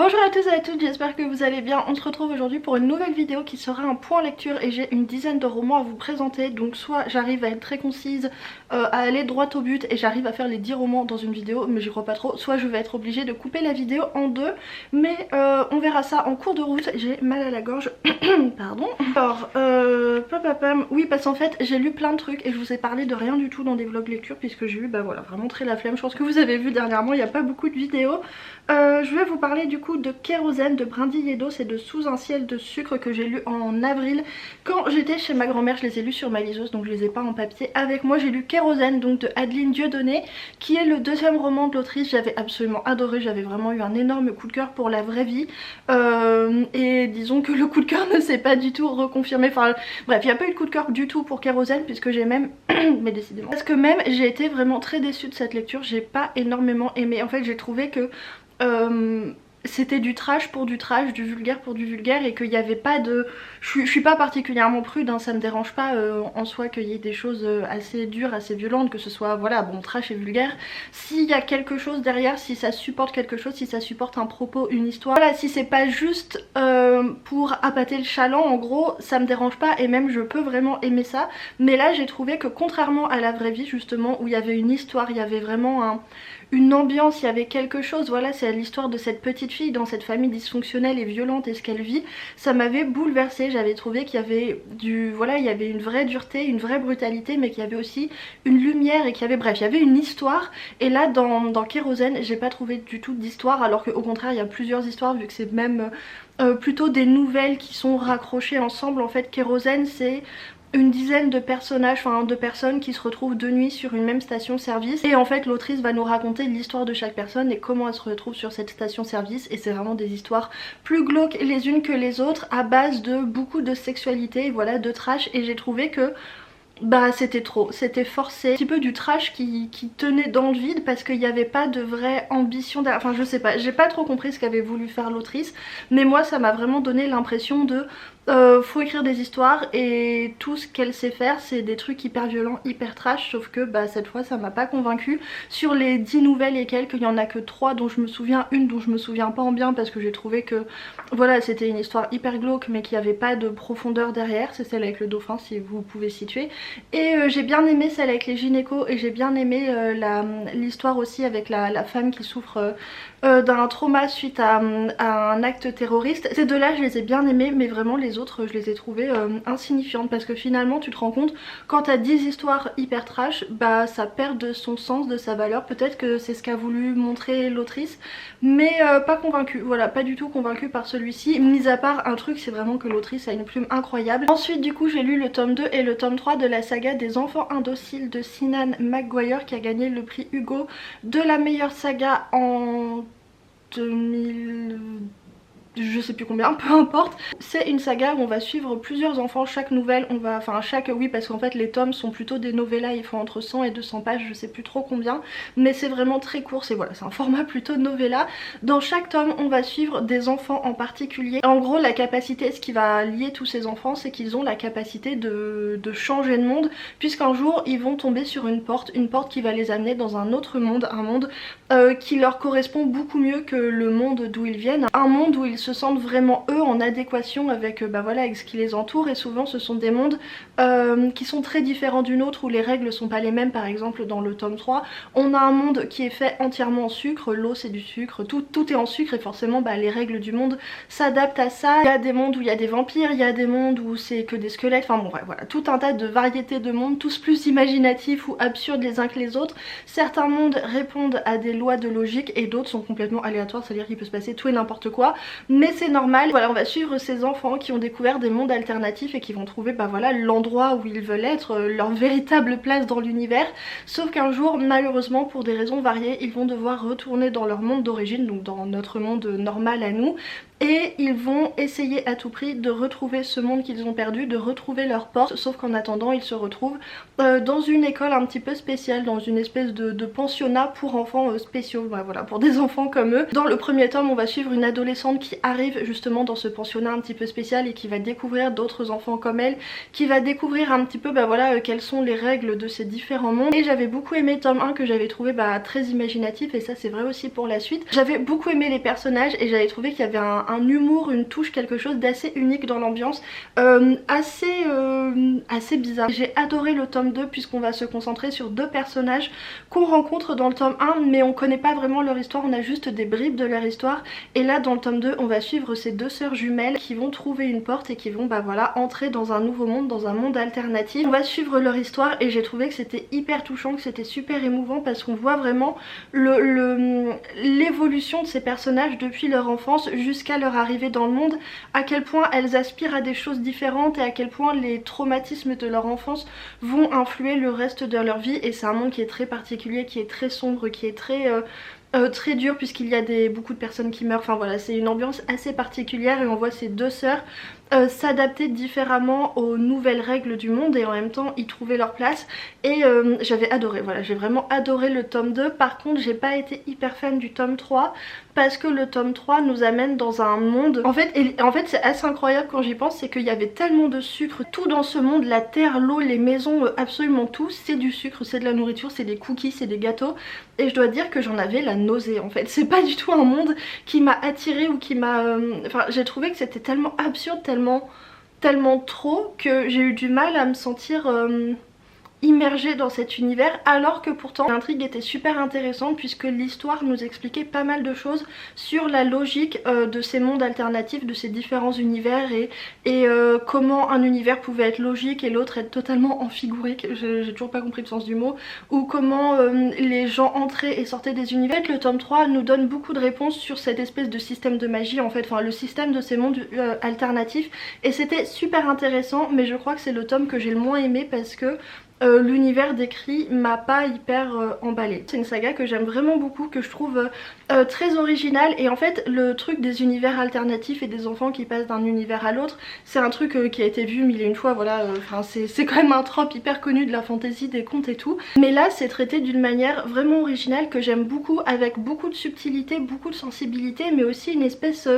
Bonjour à tous et à toutes, j'espère que vous allez bien. On se retrouve aujourd'hui pour une nouvelle vidéo qui sera un point lecture et j'ai une dizaine de romans à vous présenter. Donc soit j'arrive à être très concise, à aller droit au but et j'arrive à faire les 10 romans dans une vidéo, mais j'y crois pas trop. Soit je vais être obligée de couper la vidéo en deux, mais on verra ça en cours de route. J'ai mal à la gorge, pardon. Alors, oui, parce qu'en fait j'ai lu plein de trucs et je vous ai parlé de rien du tout dans des vlogs lecture puisque j'ai eu voilà vraiment très la flemme. Je pense que vous avez vu dernièrement, il n'y a pas beaucoup de vidéos. Je vais vous parler du coup de Kérosène de Brindilles d'Os et de Sous un ciel de sucre que j'ai lu en avril quand j'étais chez ma grand-mère. Je les ai lus sur ma liseuse donc je les ai pas en papier avec moi. J'ai lu Kérosène donc de Adeline Dieudonné qui est le deuxième roman de l'autrice. J'avais absolument adoré, j'avais vraiment eu un énorme coup de cœur pour la vraie vie et disons que le coup de cœur ne s'est pas du tout reconfirmé. Enfin bref, il n'y a pas eu de coup de cœur du tout pour Kérosène puisque j'ai même mais décidément parce que même j'ai été vraiment très déçue de cette lecture. J'ai pas énormément aimé, en fait j'ai trouvé que c'était du trash, du vulgaire pour du vulgaire et qu'il n'y avait pas de... Je suis pas particulièrement prude, hein, ça me dérange pas en soi qu'il y ait des choses assez dures, assez violentes, que ce soit voilà bon trash et vulgaire. S'il y a quelque chose derrière, si ça supporte quelque chose, si ça supporte un propos, une histoire, voilà, si c'est pas juste pour appâter le chaland en gros, ça me dérange pas et même je peux vraiment aimer ça. Mais là j'ai trouvé que contrairement à la vraie vie justement où il y avait une histoire, il y avait vraiment une ambiance, il y avait quelque chose, voilà c'est l'histoire de cette petite fille dans cette famille dysfonctionnelle et violente et ce qu'elle vit, ça m'avait bouleversée. J'avais trouvé qu'il y avait il y avait une vraie dureté, une vraie brutalité mais qu'il y avait aussi une lumière et qu'il y avait, bref, il y avait une histoire. Et là dans Kérosène j'ai pas trouvé du tout d'histoire alors qu'au contraire il y a plusieurs histoires vu que c'est même plutôt des nouvelles qui sont raccrochées ensemble. En fait Kérosène c'est une dizaine de personnages, enfin de personnes qui se retrouvent de nuit sur une même station service et en fait l'autrice va nous raconter l'histoire de chaque personne et comment elle se retrouve sur cette station service et c'est vraiment des histoires plus glauques les unes que les autres à base de beaucoup de sexualité, voilà, de trash. Et j'ai trouvé que bah c'était trop, c'était forcé, un petit peu du trash qui tenait dans le vide parce qu'il n'y avait pas de vraie ambition derrière. Enfin je sais pas, j'ai pas trop compris ce qu'avait voulu faire l'autrice, mais moi ça m'a vraiment donné l'impression de faut écrire des histoires et tout ce qu'elle sait faire c'est des trucs hyper violents, hyper trash, sauf que bah cette fois ça m'a pas convaincue. Sur les 10 nouvelles et quelques, il y en a que 3 dont je me souviens, une dont je me souviens pas en bien parce que j'ai trouvé que voilà c'était une histoire hyper glauque mais qui avait pas de profondeur derrière. C'est celle avec le dauphin si vous pouvez situer. Et j'ai bien aimé celle avec les gynécos et j'ai bien aimé l'histoire aussi avec la femme qui souffre d'un trauma suite à un acte terroriste. Ces deux là je les ai bien aimés mais vraiment les autres je les ai trouvées insignifiantes parce que finalement tu te rends compte quand t'as 10 histoires hyper trash bah ça perd de son sens, de sa valeur. Peut-être que c'est ce qu'a voulu montrer l'autrice mais pas convaincue, voilà, pas du tout convaincue par celui-ci, mis à part un truc, c'est vraiment que l'autrice a une plume incroyable. Ensuite du coup j'ai lu le tome 2 et le tome 3 de la saga des enfants indociles de Sinan McGuire qui a gagné le prix Hugo de la meilleure saga en 2000... je sais plus combien, peu importe. C'est une saga où on va suivre plusieurs enfants, chaque nouvelle on va, enfin oui parce qu'en fait les tomes sont plutôt des novellas, ils font entre 100 et 200 pages, je sais plus trop combien, mais c'est vraiment très court, c'est voilà, c'est un format plutôt novella. Dans chaque tome on va suivre des enfants en particulier. En gros la capacité, ce qui va lier tous ces enfants, c'est qu'ils ont la capacité de changer de monde, puisqu'un jour ils vont tomber sur une porte qui va les amener dans un autre monde, un monde qui leur correspond beaucoup mieux que le monde d'où ils viennent, un monde où ils se sentent vraiment eux en adéquation avec, voilà, avec ce qui les entoure. Et souvent ce sont des mondes qui sont très différents d'une autre où les règles sont pas les mêmes. Par exemple dans le tome 3 on a un monde qui est fait entièrement en sucre, l'eau c'est du sucre, tout est en sucre et forcément les règles du monde s'adaptent à ça. Il y a des mondes où il y a des vampires, il y a des mondes où c'est que des squelettes, enfin bon ouais, voilà, tout un tas de variétés de mondes, tous plus imaginatifs ou absurdes les uns que les autres. Certains mondes répondent à des lois de logique et d'autres sont complètement aléatoires, c'est-à-dire qu'il peut se passer tout et n'importe quoi, mais c'est normal. Voilà, on va suivre ces enfants qui ont découvert des mondes alternatifs et qui vont trouver voilà l'endroit où ils veulent être, leur véritable place dans l'univers. Sauf qu'un jour malheureusement pour des raisons variées ils vont devoir retourner dans leur monde d'origine, donc dans notre monde normal à nous. et ils vont essayer à tout prix de retrouver ce monde qu'ils ont perdu, de retrouver leur porte, sauf qu'en attendant ils se retrouvent dans une école un petit peu spéciale, dans une espèce de pensionnat pour enfants spéciaux, voilà, pour des enfants comme eux. Dans le premier tome on va suivre une adolescente qui arrive justement dans ce pensionnat un petit peu spécial et qui va découvrir d'autres enfants comme elle, qui va découvrir un petit peu voilà, quelles sont les règles de ces différents mondes. Et j'avais beaucoup aimé tome 1 que j'avais trouvé très imaginatif, et ça c'est vrai aussi pour la suite. J'avais beaucoup aimé les personnages et j'avais trouvé qu'il y avait un humour, une touche, quelque chose d'assez unique dans l'ambiance, assez bizarre. J'ai adoré le tome 2 puisqu'on va se concentrer sur deux personnages qu'on rencontre dans le tome 1 mais on connaît pas vraiment leur histoire, on a juste des bribes de leur histoire. Et là dans le tome 2 on va suivre ces deux sœurs jumelles qui vont trouver une porte et qui vont voilà, entrer dans un nouveau monde, dans un monde alternatif. On va suivre leur histoire et j'ai trouvé que c'était hyper touchant, que c'était super émouvant parce qu'on voit vraiment l'évolution de ces personnages depuis leur enfance jusqu'à leur arrivée dans le monde, à quel point elles aspirent à des choses différentes et à quel point les traumatismes de leur enfance vont influer le reste de leur vie. Et c'est un monde qui est très particulier, qui est très sombre, qui est très dur puisqu'il y a beaucoup de personnes qui meurent. Enfin voilà, c'est une ambiance assez particulière et on voit ces deux sœurs s'adapter différemment aux nouvelles règles du monde et en même temps y trouver leur place. Et j'avais adoré, voilà, j'ai vraiment adoré le tome 2. Par contre j'ai pas été hyper fan du tome 3 parce que le tome 3 nous amène dans un monde, en fait c'est assez incroyable quand j'y pense, c'est qu'il y avait tellement de sucre, tout dans ce monde, la terre, l'eau, les maisons, absolument tout, c'est du sucre, c'est de la nourriture, c'est des cookies, c'est des gâteaux, et je dois dire que j'en avais la nausée en fait. C'est pas du tout un monde qui m'a attirée ou qui m'a... Enfin j'ai trouvé que c'était tellement absurde, tellement trop que j'ai eu du mal à me sentir immergée dans cet univers, alors que pourtant l'intrigue était super intéressante puisque l'histoire nous expliquait pas mal de choses sur la logique de ces mondes alternatifs, de ces différents univers et comment un univers pouvait être logique et l'autre être totalement enfiguré, j'ai toujours pas compris le sens du mot, ou comment les gens entraient et sortaient des univers. Le tome 3 nous donne beaucoup de réponses sur cette espèce de système de magie en fait, enfin le système de ces mondes alternatifs, et c'était super intéressant, mais je crois que c'est le tome que j'ai le moins aimé parce que l'univers décrit m'a pas hyper emballée. C'est une saga que j'aime vraiment beaucoup, que je trouve très originale, et en fait le truc des univers alternatifs et des enfants qui passent d'un univers à l'autre, c'est un truc qui a été vu mille et une fois, voilà, c'est quand même un trope hyper connu de la fantasy, des contes et tout, mais là c'est traité d'une manière vraiment originale que j'aime beaucoup, avec beaucoup de subtilité, beaucoup de sensibilité, mais aussi une espèce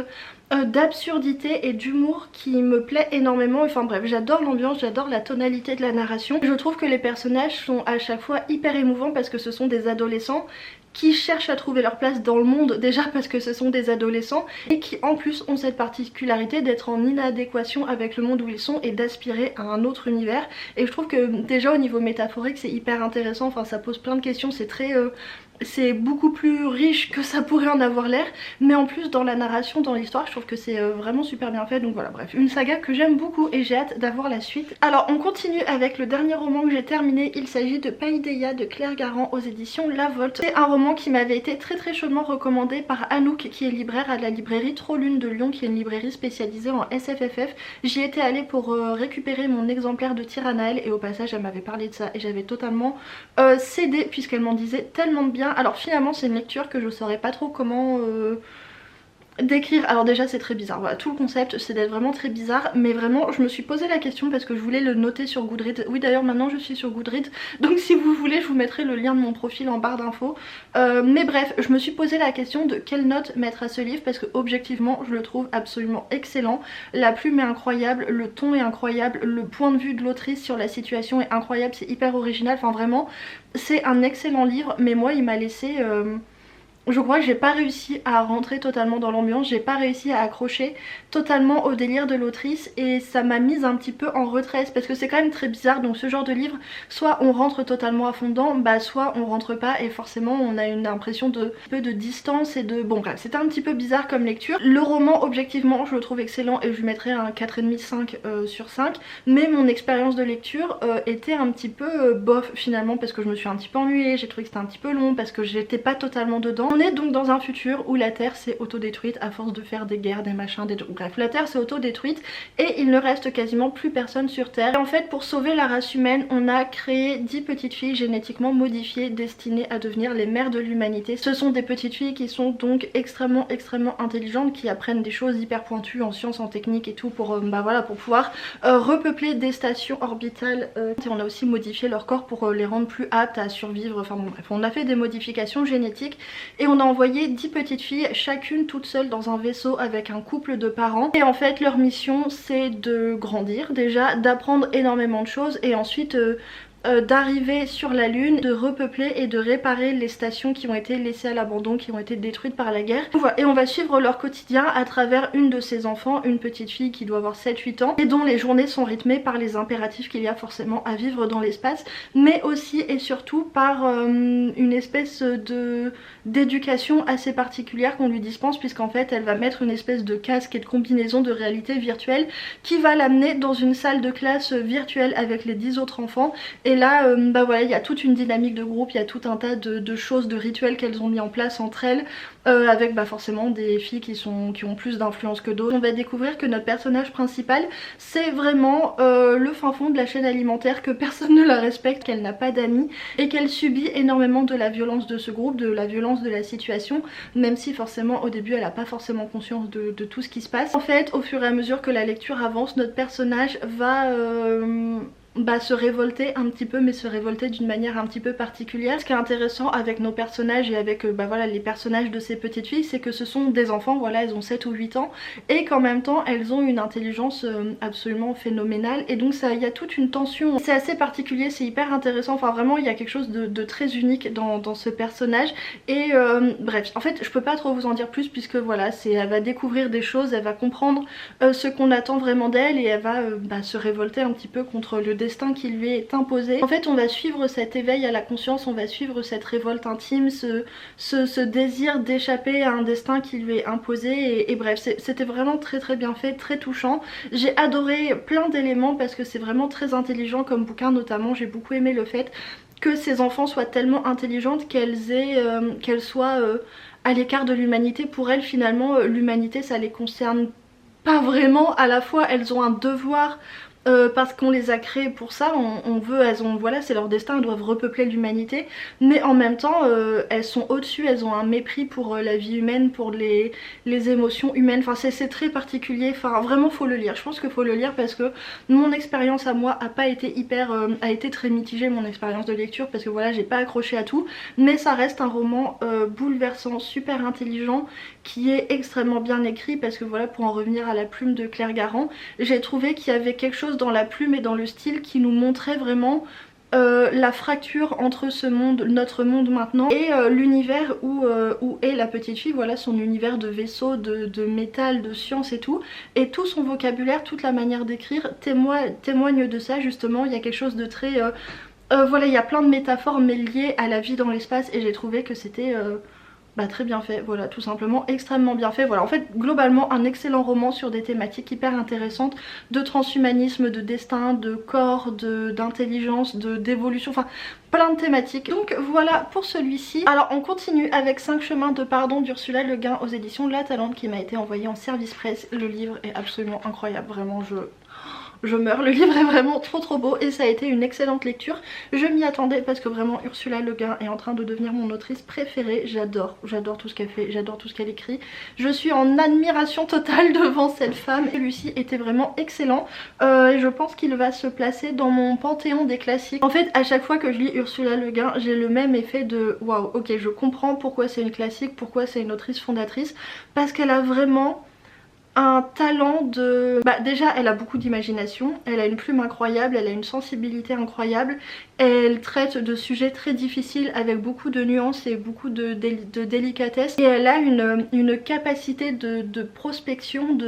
d'absurdité et d'humour qui me plaît énormément. Enfin bref, j'adore l'ambiance, j'adore la tonalité de la narration. Je trouve que les personnages sont à chaque fois hyper émouvants parce que ce sont des adolescents qui cherchent à trouver leur place dans le monde, déjà parce que ce sont des adolescents, et qui en plus ont cette particularité d'être en inadéquation avec le monde où ils sont et d'aspirer à un autre univers. Et je trouve que déjà au niveau métaphorique c'est hyper intéressant, enfin ça pose plein de questions, c'est beaucoup plus riche que ça pourrait en avoir l'air, mais en plus dans la narration, dans l'histoire, je trouve que c'est vraiment super bien fait. Donc voilà, bref, une saga que j'aime beaucoup et j'ai hâte d'avoir la suite. Alors on continue avec le dernier roman que j'ai terminé, il s'agit de Paideia de Claire Garand aux éditions La Volte. C'est un roman qui m'avait été très chaudement recommandé par Anouk qui est libraire à la librairie Trop Lune de Lyon, qui est une librairie spécialisée en SFFF. J'y étais allée pour récupérer mon exemplaire de Tyrannael et au passage elle m'avait parlé de ça et j'avais totalement cédé puisqu'elle m'en disait tellement de bien. Alors finalement c'est une lecture que je saurais pas trop comment décrire. Alors déjà c'est très bizarre, voilà, tout le concept c'est d'être vraiment très bizarre, mais vraiment je me suis posé la question parce que je voulais le noter sur Goodreads. Oui d'ailleurs maintenant je suis sur Goodreads, donc si vous voulez je vous mettrai le lien de mon profil en barre d'infos. Mais bref, je me suis posé la question de quelle note mettre à ce livre parce que objectivement je le trouve absolument excellent. La plume est incroyable, le ton est incroyable, le point de vue de l'autrice sur la situation est incroyable, c'est hyper original, enfin vraiment c'est un excellent livre, mais moi il m'a laissé... Je crois que j'ai pas réussi à rentrer totalement dans l'ambiance, j'ai pas réussi à accrocher totalement au délire de l'autrice et ça m'a mise un petit peu en retrait parce que c'est quand même très bizarre. Donc ce genre de livre, soit on rentre totalement à fond dedans, soit on rentre pas et forcément on a une impression de peu de distance et de... Bon bref, c'était un petit peu bizarre comme lecture. Le roman objectivement je le trouve excellent et je lui mettrais un 4,5 sur 5, mais mon expérience de lecture était un petit peu bof finalement parce que je me suis un petit peu ennuyée, j'ai trouvé que c'était un petit peu long parce que j'étais pas totalement dedans. On est donc dans un futur où la Terre s'est autodétruite à force de faire des guerres, des machins, des... Bref, la Terre s'est autodétruite et il ne reste quasiment plus personne sur Terre. Et en fait, pour sauver la race humaine, on a créé 10 petites filles génétiquement modifiées destinées à devenir les mères de l'humanité. Ce sont des petites filles qui sont donc extrêmement intelligentes, qui apprennent des choses hyper pointues en sciences, en technique et tout pour, voilà, pour pouvoir repeupler des stations orbitales. Et on a aussi modifié leur corps pour les rendre plus aptes à survivre. Enfin bon bref, on a fait des modifications génétiques et on a envoyé 10 petites filles, chacune toute seule dans un vaisseau avec un couple de parents. Et en fait leur mission c'est de grandir déjà, d'apprendre énormément de choses et ensuite d'arriver sur la lune, de repeupler et de réparer les stations qui ont été laissées à l'abandon, qui ont été détruites par la guerre. Voilà. Et on va suivre leur quotidien à travers une de ses enfants, une petite fille qui doit avoir 7-8 ans et dont les journées sont rythmées par les impératifs qu'il y a forcément à vivre dans l'espace, mais aussi et surtout par une espèce d'éducation assez particulière qu'on lui dispense, puisqu'en fait elle va mettre une espèce de casque et de combinaison de réalité virtuelle qui va l'amener dans une salle de classe virtuelle avec les 10 autres enfants. Et là, bah voilà, il y a toute une dynamique de groupe, il y a tout un tas de choses, de rituels qu'elles ont mis en place entre elles, avec bah forcément des filles qui ont plus d'influence que d'autres. On va découvrir que notre personnage principal, c'est vraiment le fin fond de la chaîne alimentaire, que personne ne la respecte, qu'elle n'a pas d'amis et qu'elle subit énormément de la violence de ce groupe, de la violence de la situation, même si forcément au début elle n'a pas forcément conscience de tout ce qui se passe. En fait, au fur et à mesure que la lecture avance, notre personnage va se révolter un petit peu, mais se révolter d'une manière un petit peu particulière. Ce qui est intéressant avec nos personnages et avec voilà, les personnages de ces petites filles, c'est que ce sont des enfants, voilà, elles ont 7 ou 8 ans et qu'en même temps elles ont une intelligence absolument phénoménale, et donc il y a toute une tension. C'est assez particulier, c'est hyper intéressant, enfin vraiment il y a quelque chose de très unique dans ce personnage. Et bref, en fait je peux pas trop vous en dire plus, puisque voilà, elle va découvrir des choses, elle va comprendre ce qu'on attend vraiment d'elle, et elle va se révolter un petit peu contre le destin qui lui est imposé. En fait on va suivre cet éveil à la conscience, on va suivre cette révolte intime, ce désir d'échapper à un destin qui lui est imposé, et bref, c'était vraiment très bien fait, très touchant. J'ai adoré plein d'éléments parce que c'est vraiment très intelligent comme bouquin, notamment j'ai beaucoup aimé le fait que ces enfants soient tellement intelligentes qu'elles soient à l'écart de l'humanité. Pour elles finalement l'humanité ça les concerne pas vraiment, à la fois elles ont un devoir parce qu'on les a créées pour ça, voilà, c'est leur destin, elles doivent repeupler l'humanité, mais en même temps elles sont au-dessus, elles ont un mépris pour la vie humaine, pour les émotions humaines, enfin c'est très particulier, enfin vraiment faut le lire, je pense qu'il faut le lire parce que mon expérience à moi a pas été a été très mitigée, mon expérience de lecture, parce que voilà, j'ai pas accroché à tout, mais ça reste un roman bouleversant, super intelligent, qui est extrêmement bien écrit, parce que voilà, pour en revenir à la plume de Claire Garrant, j'ai trouvé qu'il y avait quelque chose dans la plume et dans le style qui nous montrait vraiment la fracture entre ce monde, notre monde maintenant, et l'univers où est la petite fille, voilà, son univers de vaisseau, de métal, de science et tout, et tout son vocabulaire, toute la manière d'écrire témoigne de ça justement. Il y a quelque chose de très voilà, il y a plein de métaphores mais liées à la vie dans l'espace, et j'ai trouvé que c'était très bien fait, voilà, tout simplement extrêmement bien fait. Voilà, en fait globalement un excellent roman sur des thématiques hyper intéressantes, de transhumanisme, de destin, de corps, d'intelligence, d'évolution, enfin plein de thématiques. Donc voilà pour celui-ci. Alors on continue avec 5 chemins de pardon d'Ursula Le Guin aux éditions La Talente, qui m'a été envoyé en service presse. Le livre est absolument incroyable, vraiment je meurs, le livre est vraiment trop beau et ça a été une excellente lecture. Je m'y attendais parce que vraiment Ursula Le Guin est en train de devenir mon autrice préférée. J'adore tout ce qu'elle fait, j'adore tout ce qu'elle écrit. Je suis en admiration totale devant cette femme. Celui-ci était vraiment excellent et je pense qu'il va se placer dans mon panthéon des classiques. En fait à chaque fois que je lis Ursula Le Guin, j'ai le même effet de waouh, ok, je comprends pourquoi c'est une classique, pourquoi c'est une autrice fondatrice, parce qu'elle a vraiment un talent de... déjà elle a beaucoup d'imagination, elle a une plume incroyable, elle a une sensibilité incroyable, elle traite de sujets très difficiles avec beaucoup de nuances et beaucoup de délicatesse, et elle a une capacité de prospection,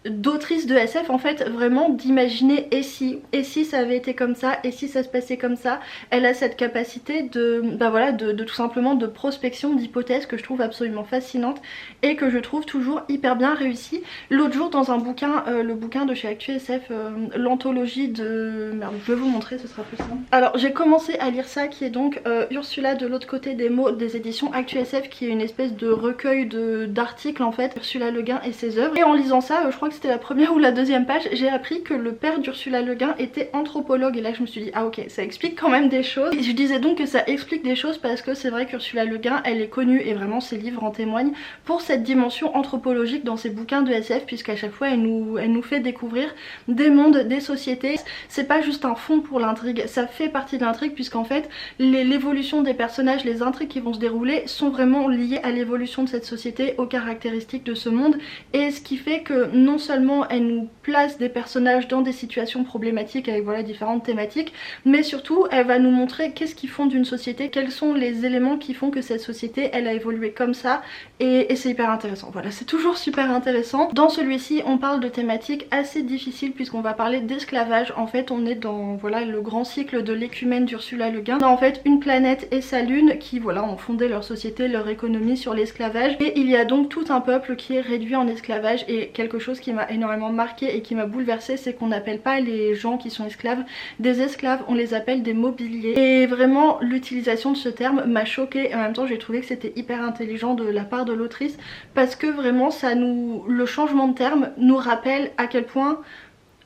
d'autrice de SF en fait, vraiment d'imaginer et si ça avait été comme ça, et si ça se passait comme ça. Elle a cette capacité de, bah voilà, de tout simplement de prospection, d'hypothèse que je trouve absolument fascinante et que je trouve toujours hyper bien réussie. L'autre jour dans un bouquin, le bouquin de chez ActuSF, l'anthologie de... Merde, je vais vous montrer, ce sera plus simple. Alors j'ai commencé à lire ça qui est donc Ursula de l'autre côté des mots des éditions ActuSF, qui est une espèce de recueil d'articles en fait, Ursula Le Guin et ses œuvres. Et en lisant ça, je crois que c'était la première ou la deuxième page, j'ai appris que le père d'Ursula Le Guin était anthropologue, et là je me suis dit ah ok, ça explique quand même des choses. Et je disais donc que ça explique des choses parce que c'est vrai qu'Ursula Le Guin elle est connue, et vraiment ses livres en témoignent, pour cette dimension anthropologique dans ses bouquins de SF, puisqu'à chaque fois elle nous fait découvrir des mondes, des sociétés. C'est pas juste un fond pour l'intrigue, ça fait partie de l'intrigue, puisqu'en fait l'évolution des personnages, les intrigues qui vont se dérouler sont vraiment liées à l'évolution de cette société, aux caractéristiques de ce monde, et ce qui fait que non seulement elle nous place des personnages dans des situations problématiques avec voilà différentes thématiques, mais surtout elle va nous montrer qu'est-ce qui fonde une société, quels sont les éléments qui font que cette société elle a évolué comme ça, et c'est hyper intéressant. Voilà, c'est toujours super intéressant. Dans celui-ci on parle de thématiques assez difficiles puisqu'on va parler d'esclavage. En fait on est dans voilà le grand cycle de l'écumène d'Ursula Le Guin. On a en fait une planète et sa lune qui voilà ont fondé leur société, leur économie sur l'esclavage, et il y a donc tout un peuple qui est réduit en esclavage. Et quelque chose qui m'a énormément marqué et qui m'a bouleversée, c'est qu'on n'appelle pas les gens qui sont esclaves des esclaves, on les appelle des mobiliers. Et vraiment l'utilisation de ce terme m'a choquée, et en même temps j'ai trouvé que c'était hyper intelligent de la part de l'autrice, parce que vraiment ça nous, le changement de terme nous rappelle à quel point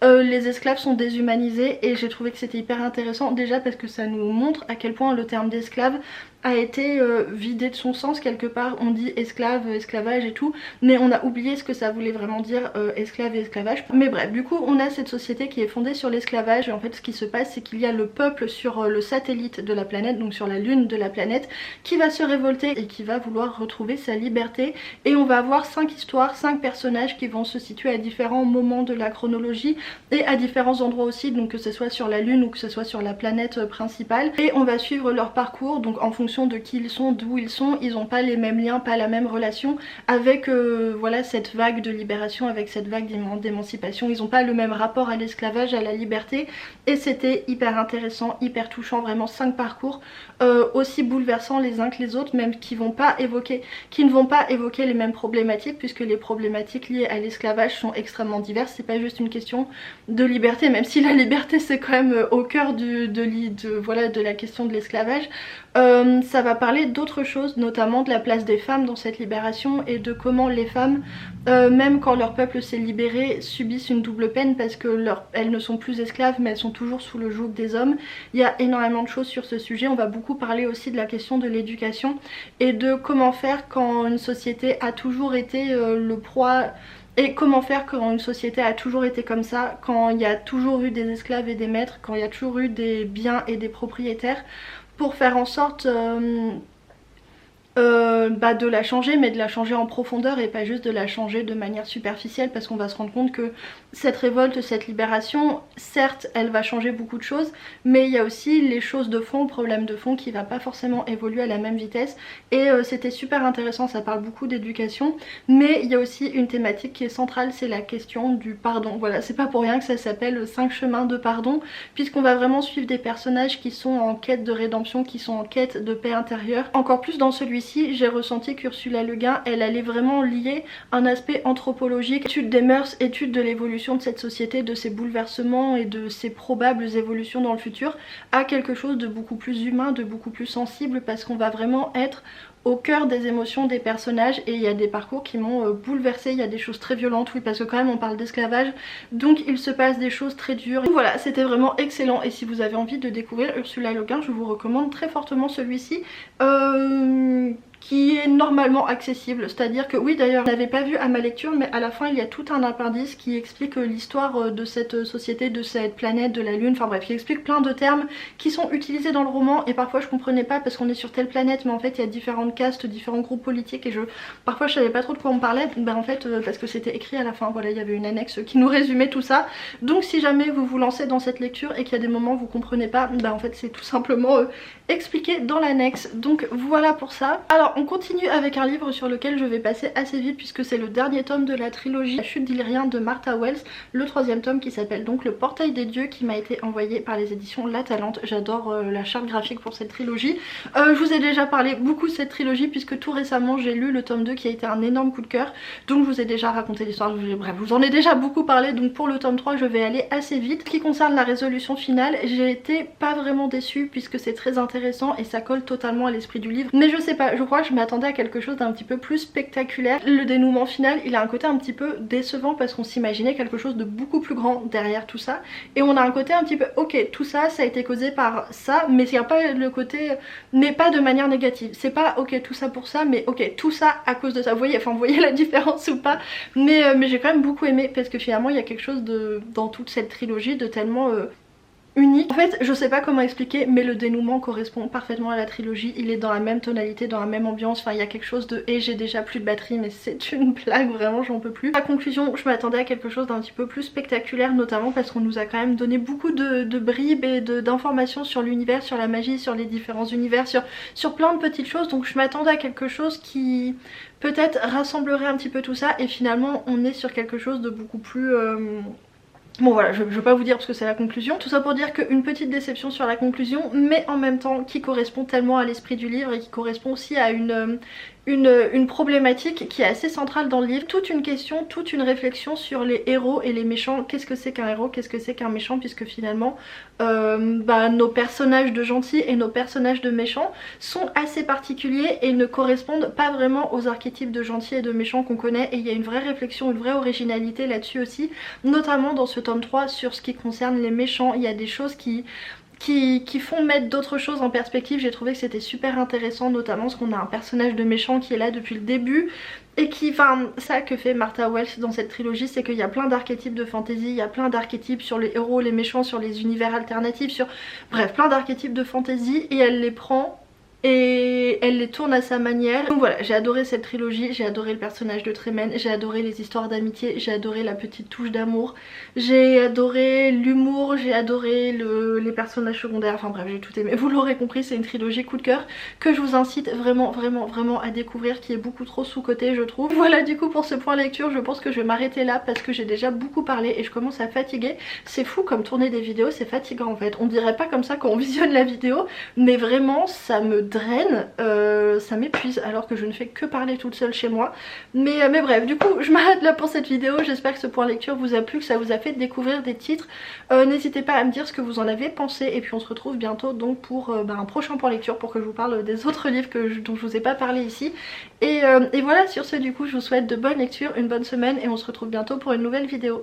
les esclaves sont déshumanisés, et j'ai trouvé que c'était hyper intéressant, déjà parce que ça nous montre à quel point le terme d'esclave a été vidé de son sens quelque part. On dit esclave, esclavage et tout, mais on a oublié ce que ça voulait vraiment dire esclave et esclavage. Mais bref, du coup on a cette société qui est fondée sur l'esclavage, et en fait ce qui se passe c'est qu'il y a le peuple sur le satellite de la planète, donc sur la lune de la planète, qui va se révolter et qui va vouloir retrouver sa liberté. Et on va avoir 5 histoires, 5 personnages qui vont se situer à différents moments de la chronologie et à différents endroits aussi, donc que ce soit sur la lune ou que ce soit sur la planète principale, et on va suivre leur parcours, donc en fonction de qui ils sont, d'où ils sont. Ils n'ont pas les mêmes liens, pas la même relation avec voilà cette vague de libération, avec cette vague d'émancipation. Ils n'ont pas le même rapport à l'esclavage, à la liberté, et c'était hyper intéressant, hyper touchant, vraiment 5 parcours aussi bouleversants les uns que les autres, même qui ne vont pas évoquer les mêmes problématiques, puisque les problématiques liées à l'esclavage sont extrêmement diverses. C'est pas juste une question de liberté, même si la liberté c'est quand même au cœur de la question de l'esclavage. Ça va parler d'autres choses, notamment de la place des femmes dans cette libération, et de comment les femmes, même quand leur peuple s'est libéré, subissent une double peine, parce que elles ne sont plus esclaves mais elles sont toujours sous le joug des hommes. Il y a énormément de choses sur ce sujet. On va beaucoup parler aussi de la question de l'éducation et de comment faire quand une société a toujours été le proie, et comment faire quand une société a toujours été comme ça, quand il y a toujours eu des esclaves et des maîtres, quand il y a toujours eu des biens et des propriétaires, pour faire en sorte de la changer, mais de la changer en profondeur, et pas juste de la changer de manière superficielle, parce qu'on va se rendre compte que cette révolte, cette libération, certes elle va changer beaucoup de choses, mais il y a aussi les choses de fond, le problème de fond qui va pas forcément évoluer à la même vitesse. Et c'était super intéressant, ça parle beaucoup d'éducation, mais il y a aussi une thématique qui est centrale, c'est la question du pardon. Voilà, c'est pas pour rien que ça s'appelle 5 chemins de pardon, puisqu'on va vraiment suivre des personnages qui sont en quête de rédemption, qui sont en quête de paix intérieure. Encore plus dans celui-ci, j'ai ressenti qu'Ursula Le Guin, elle allait vraiment lier un aspect anthropologique, étude des mœurs, étude de l'évolution de cette société, de ses bouleversements et de ses probables évolutions dans le futur, à quelque chose de beaucoup plus humain, de beaucoup plus sensible, parce qu'on va vraiment être au cœur des émotions des personnages. Et il y a des parcours qui m'ont bouleversée, il y a des choses très violentes, oui, parce que quand même on parle d'esclavage, donc il se passe des choses très dures. Donc voilà, c'était vraiment excellent, et si vous avez envie de découvrir Ursula Le Guin, je vous recommande très fortement celui-ci, qui est normalement accessible, c'est-à-dire que oui, d'ailleurs je n'avais pas vu à ma lecture, mais à la fin il y a tout un appendice qui explique l'histoire de cette société, de cette planète, de la lune, enfin bref, qui explique plein de termes qui sont utilisés dans le roman, et parfois je comprenais pas parce qu'on est sur telle planète, mais en fait il y a différentes castes, différents groupes politiques, et parfois je savais pas trop de quoi on parlait, ben en fait parce que c'était écrit à la fin, voilà, il y avait une annexe qui nous résumait tout ça. Donc si jamais vous vous lancez dans cette lecture et qu'il y a des moments où vous comprenez pas, ben en fait c'est tout simplement expliqué dans l'annexe. Donc voilà pour ça. Alors on continue avec un livre sur lequel je vais passer assez vite puisque c'est le dernier tome de la trilogie La chute d'Ilyrien de Martha Wells, le 3e tome qui s'appelle donc Le Portail des Dieux, qui m'a été envoyé par les éditions La Talente. J'adore la charte graphique pour cette trilogie. Je vous ai déjà parlé beaucoup de cette trilogie puisque tout récemment j'ai lu le tome 2 qui a été un énorme coup de cœur, donc je vous ai déjà raconté l'histoire, bref, je vous en ai déjà beaucoup parlé, donc pour le tome 3 je vais aller assez vite. Ce qui concerne la résolution finale, j'ai été pas vraiment déçue puisque c'est très intéressant et ça colle totalement à l'esprit du livre, mais je sais pas, je crois que je m'attendais à quelque chose d'un petit peu plus spectaculaire. Le dénouement final, il a un côté un petit peu décevant parce qu'on s'imaginait quelque chose de beaucoup plus grand derrière tout ça, et on a un côté un petit peu ok, tout ça ça a été causé par ça, mais il n'y a pas le côté, mais pas de manière négative, c'est pas ok tout ça pour ça, mais ok tout ça à cause de ça, vous voyez, enfin vous voyez la différence ou pas, mais j'ai quand même beaucoup aimé parce que finalement il y a quelque chose dans toute cette trilogie de tellement unique. En fait je sais pas comment expliquer, mais le dénouement correspond parfaitement à la trilogie, il est dans la même tonalité, dans la même ambiance, enfin il y a quelque chose de et j'ai déjà plus de batterie mais c'est une blague, vraiment j'en peux plus. La conclusion, je m'attendais à quelque chose d'un petit peu plus spectaculaire, notamment parce qu'on nous a quand même donné beaucoup de bribes et d'informations sur l'univers, sur la magie, sur les différents univers, sur plein de petites choses, donc je m'attendais à quelque chose qui peut-être rassemblerait un petit peu tout ça, et finalement on est sur quelque chose de beaucoup plus bon voilà, je veux pas vous dire parce que c'est la conclusion. Tout ça pour dire qu'une petite déception sur la conclusion, mais en même temps qui correspond tellement à l'esprit du livre et qui correspond aussi à une problématique qui est assez centrale dans le livre. Toute une question, toute une réflexion sur les héros et les méchants. Qu'est-ce que c'est qu'un héros, qu'est-ce que c'est qu'un méchant, puisque finalement nos personnages de gentils et nos personnages de méchants sont assez particuliers et ne correspondent pas vraiment aux archétypes de gentils et de méchants qu'on connaît, et il y a une vraie réflexion, une vraie originalité là-dessus aussi, notamment dans ce tome 3 sur ce qui concerne les méchants. Il y a des choses qui font mettre d'autres choses en perspective. J'ai trouvé que c'était super intéressant, notamment parce qu'on a un personnage de méchant qui est là depuis le début et qui, enfin ça que fait Martha Wells dans cette trilogie, c'est qu'il y a plein d'archétypes de fantasy, il y a plein d'archétypes sur les héros, les méchants, sur les univers alternatifs, sur bref plein d'archétypes de fantasy, et elle les prend et elle les tourne à sa manière. Donc voilà, j'ai adoré cette trilogie, j'ai adoré le personnage de Tremen, j'ai adoré les histoires d'amitié, j'ai adoré la petite touche d'amour, j'ai adoré l'humour, j'ai adoré les personnages secondaires, enfin bref j'ai tout aimé. Vous l'aurez compris, c'est une trilogie coup de cœur que je vous incite vraiment à découvrir, qui est beaucoup trop sous-cotée je trouve. Voilà du coup pour ce point lecture, je pense que je vais m'arrêter là parce que j'ai déjà beaucoup parlé et je commence à fatiguer. C'est fou comme tourner des vidéos, c'est fatigant en fait. On dirait pas comme ça quand on visionne la vidéo, mais vraiment ça me draine, ça m'épuise alors que je ne fais que parler toute seule chez moi, mais bref, du coup je m'arrête là pour cette vidéo. J'espère que ce point lecture vous a plu, que ça vous a fait découvrir des titres. N'hésitez pas à me dire ce que vous en avez pensé, et puis on se retrouve bientôt donc pour un prochain point lecture pour que je vous parle des autres livres dont je vous ai pas parlé ici, et voilà, sur ce du coup je vous souhaite de bonnes lectures, une bonne semaine, et on se retrouve bientôt pour une nouvelle vidéo.